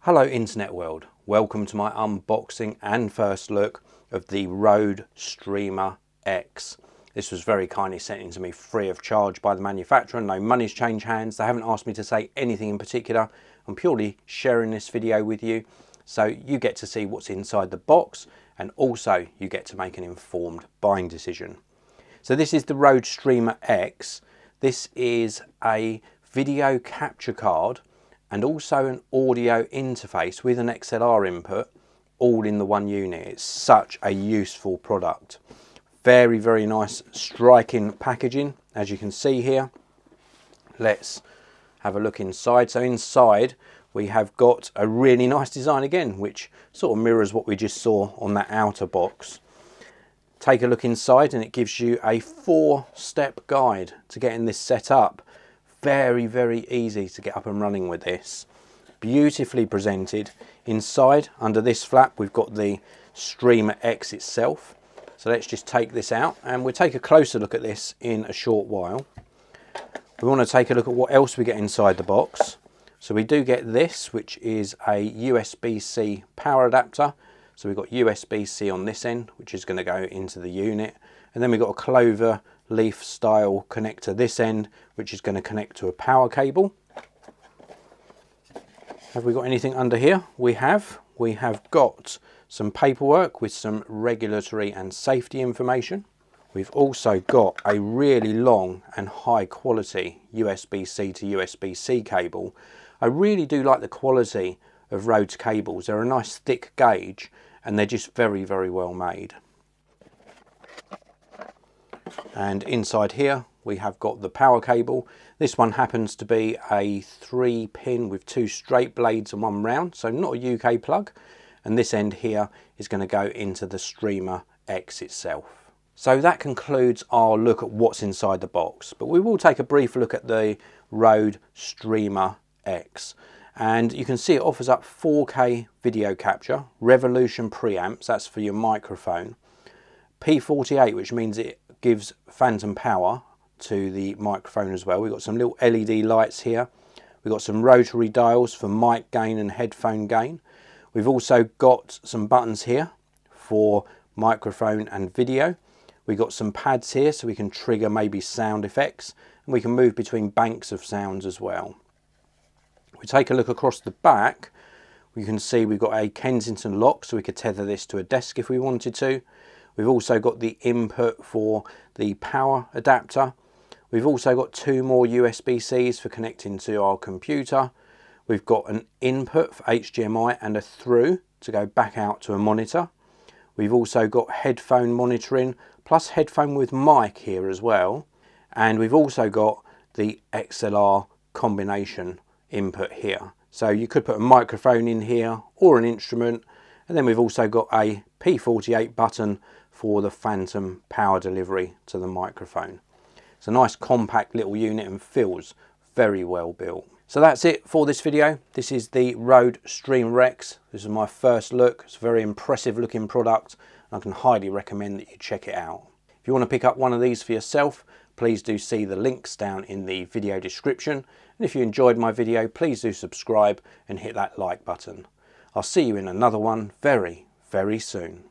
Hello internet world, welcome to my unboxing and first look of the RØDE Streamer X. This was very kindly sent in to me free of charge by the manufacturer. No money's changed hands. They haven't asked me to say anything in particular. I'm purely sharing this video with you so you get to see what's inside the box and also you get to make an informed buying decision. So this is the RØDE Streamer X. This is a video capture card and also an audio interface with an XLR input, all in the one unit. It's such a useful product. Very, very nice, striking packaging, as you can see here. Let's have a look inside. So inside we have got a really nice design again, which sort of mirrors what we just saw on that outer box. Take a look inside and it gives you a 4-step guide to getting this set up. Very, very easy to get up and running with this. Beautifully presented. Inside, under this flap, we've got the Streamer X itself. So let's just take this out and we'll take a closer look at this in a short while. We want to take a look at what else we get inside the box. So we do get this, which is a USB-C power adapter. So we've got USB-C on this end, which is going to go into the unit. And then we've got a clover leaf style connector this end, which is going to connect to a power cable. Have we got anything under here? We have got some paperwork with some regulatory and safety information. We've also got a really long and high quality USB-C to USB-C cable. I really do like the quality of RØDE's cables. They're a nice thick gauge and they're just very, very well made. And inside here we have got the power cable. This one happens to be a 3-pin with 2 straight blades and 1 round, so not a UK plug. And this end here is going to go into the Streamer X itself. So that concludes our look at what's inside the box, but we will take a brief look at the RØDE Streamer X. And you can see it offers up 4K video capture, Revolution Preamps, that's for your microphone, P48, which means it gives phantom power to the microphone as well. We've got some little LED lights here. We've got some rotary dials for mic gain and headphone gain. We've also got some buttons here for microphone and video. We've got some pads here so we can trigger maybe sound effects, and we can move between banks of sounds as well. If we take a look across the back, we can see we've got a Kensington lock, so we could tether this to a desk if we wanted to. We've also got the input for the power adapter. We've also got 2 more USB-Cs for connecting to our computer. We've got an input for HDMI and a through to go back out to a monitor. We've also got headphone monitoring plus headphone with mic here as well. And we've also got the XLR combination input here. So you could put a microphone in here or an instrument. And then we've also got a P48 button for the phantom power delivery to the microphone. It's a nice compact little unit and feels very well built. So that's it for this video. This is the RØDE Streamer X. This is my first look. It's a very impressive looking product. I can highly recommend that you check it out. If you want to pick up one of these for yourself, please do see the links down in the video description. And if you enjoyed my video, please do subscribe and hit that like button. I'll see you in another one very, very soon.